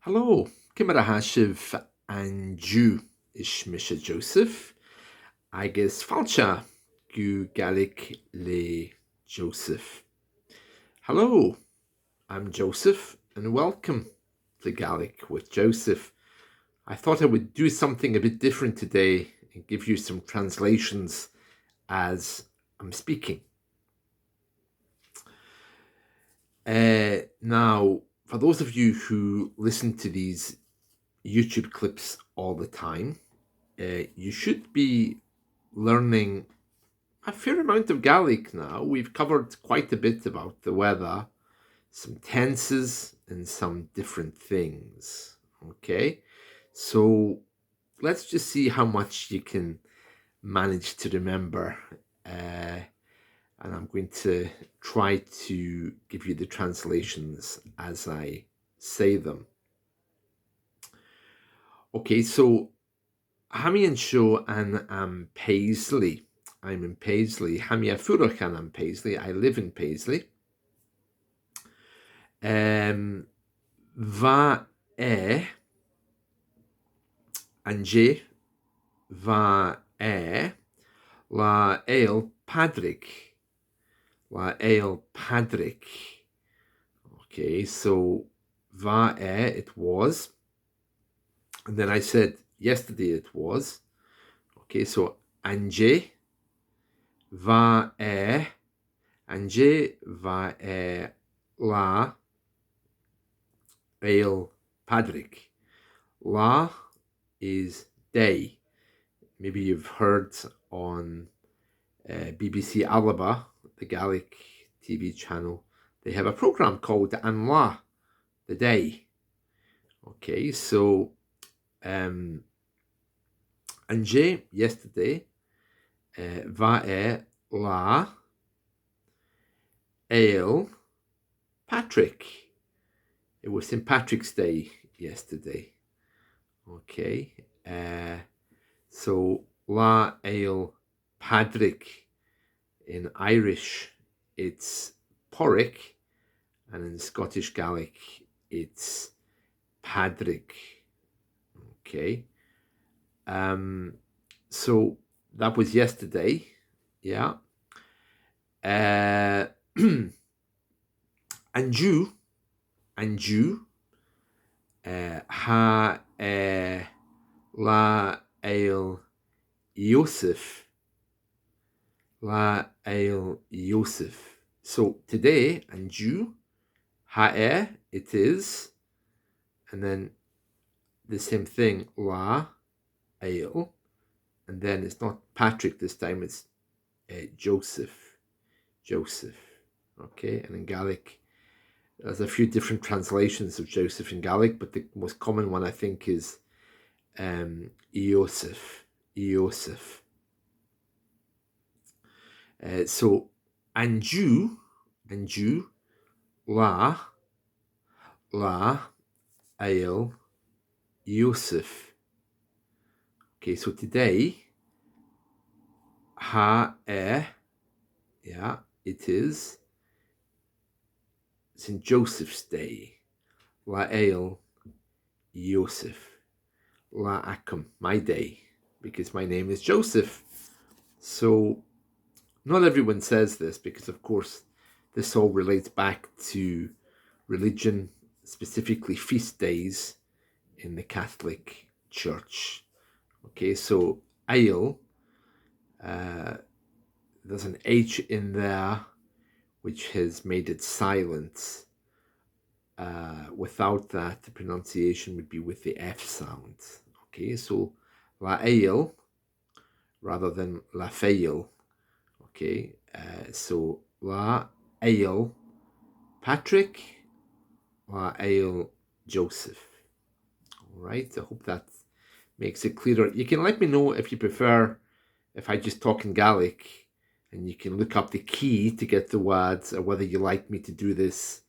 Hello, Kimara Hashiv and Jew is Misha Joseph. Agus Falcha Gu Gaelic Le Joseph. Hello, I'm Joseph and welcome to Gaelic with Joseph. I thought I would do something a bit different today and give you some translations as I'm speaking. Now, for those of you who listen to these YouTube clips all the time, you should be learning a fair amount of Gaelic now. We've covered quite a bit about the weather, some tenses, and some different things. Okay, so let's just see how much you can manage to remember. And I'm going to try to give you the translations as I say them. Okay, so Hami and Show and Paisley. I'm in Paisley. Hami Afurach and I'm Paisley. I live in Paisley. Va ahn-jay va Là Fhèill Pàdraig. Là Fhèill Pàdraig. Okay, so va it was. And then I said yesterday it was. Okay, so ahn-jay va ahn-jay va Là Fhèill Pàdraig. Lá is day. Maybe you've heard on BBC Alaba, the Gaelic TV channel, they have a program called An Lá, the day. Okay, so ahn-jay, yesterday, va Lá Fhèill Pàdraig. It was St. Patrick's Day yesterday. Okay, so Lá Fhèill Pàdraig in Irish it's Porrick, and in Scottish Gaelic it's Pàdraig. Okay, so that was yesterday, yeah. And you ha Là Fhèill Joseph. Là Fhèill Joseph. So today, and you ha it is, and then the same thing, Lá Fhèill, and then it's not Patrick this time, it's Joseph. Okay, and in Gaelic there's a few different translations of Joseph in Gaelic, but the most common one I think is Joseph. So and you Lá Fhèill Joseph. Okay, so today ha yeah, it is St. Joseph's Day. Lá Fhèill Joseph. Lá Acum, my day, because my name is Joseph. So not everyone says this, because of course this all relates back to religion, specifically feast days in the Catholic Church. Okay, so Ayle, there's an H in there which has made it silent. Without that, the pronunciation would be with the F sound. Okay, so Lá Fhèill rather than Là Fhèill. Okay, so Lá Fhèill Pàdraig, Lá Fhèill Joseph. All right, I hope that makes it clearer. You can let me know if you prefer if I just talk in Gaelic, and you can look up the key to get the words, or whether you like me to do this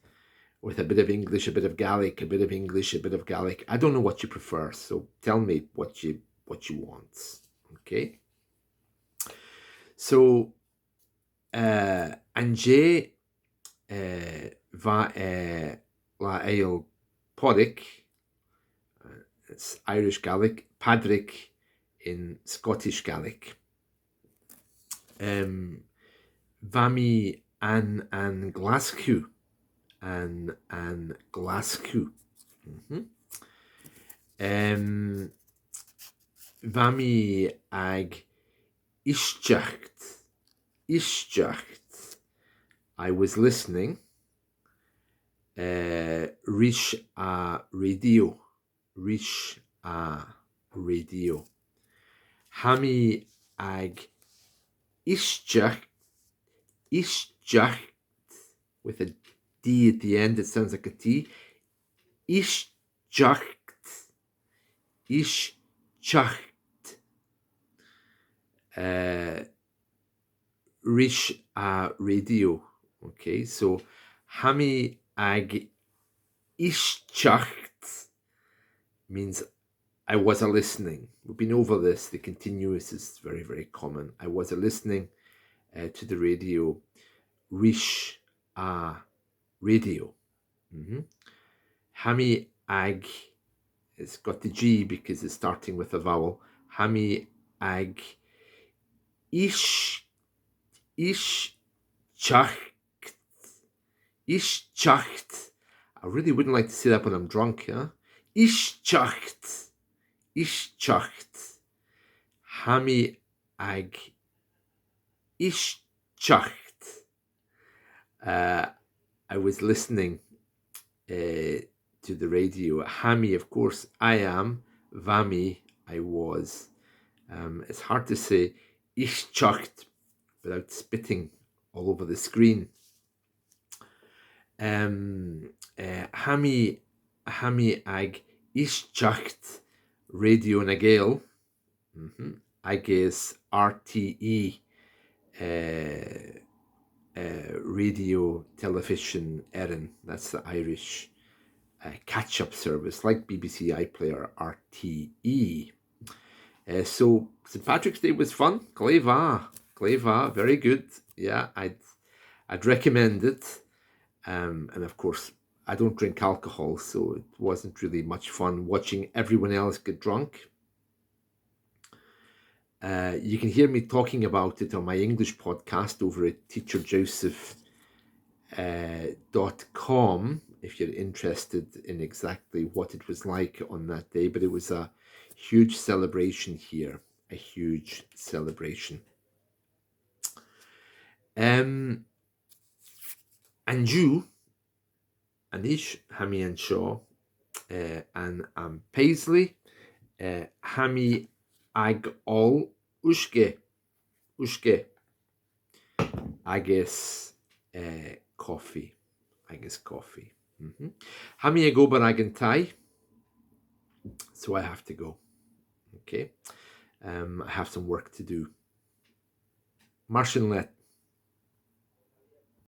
with a bit of English, a bit of Gaelic, a bit of English, a bit of Gaelic. I don't know what you prefer, so tell me what you want. Okay. So ahn-jay va Là Fhèill Pàdraig. It's Irish Gaelic. Pàdraig in Scottish Gaelic. Vami an Glasgow. An Glasgow. Vami ag èisteachd. Èisteachd. I was listening. Rish a radio. Rish a radio. Hami ag èisteachd. Èisteachd with a D at the end. It sounds like a T. Èisteachd. Èisteachd. Rish a radio. Okay, so hami ag èisteachd means I was a listening. We've been over this. The continuous is very, very common. I was a listening to the radio. Rish a radio. Hami ag, it's got the G because it's starting with a vowel. Hami ag èisteachd. Èisteachd. I really wouldn't like to say that when I'm drunk, huh? Èisteachd. Èisteachd. Hami ag èisteachd. I was listening to the radio. Hami, of course, I am. Vami, I was. It's hard to say èisteachd without spitting all over the screen. Hami ag èisteachd radio na Gael. Agus RTE radio television Erin. That's the Irish catch-up service, like BBC iPlayer RTE. So St. Patrick's Day was fun. Gleva, very good. Yeah, I'd recommend it. And of course, I don't drink alcohol, so it wasn't really much fun watching everyone else get drunk. You can hear me talking about it on my English podcast over at teacherjoseph.com if you're interested in exactly what it was like on that day. But it was a huge celebration here, a huge celebration. And you, Anish, Hami and Shaw, and Paisley, Hami ag all ushke, agus coffee, Hami ag ober ag an tai, so I have to go. Okay, I have some work to do. Martin let.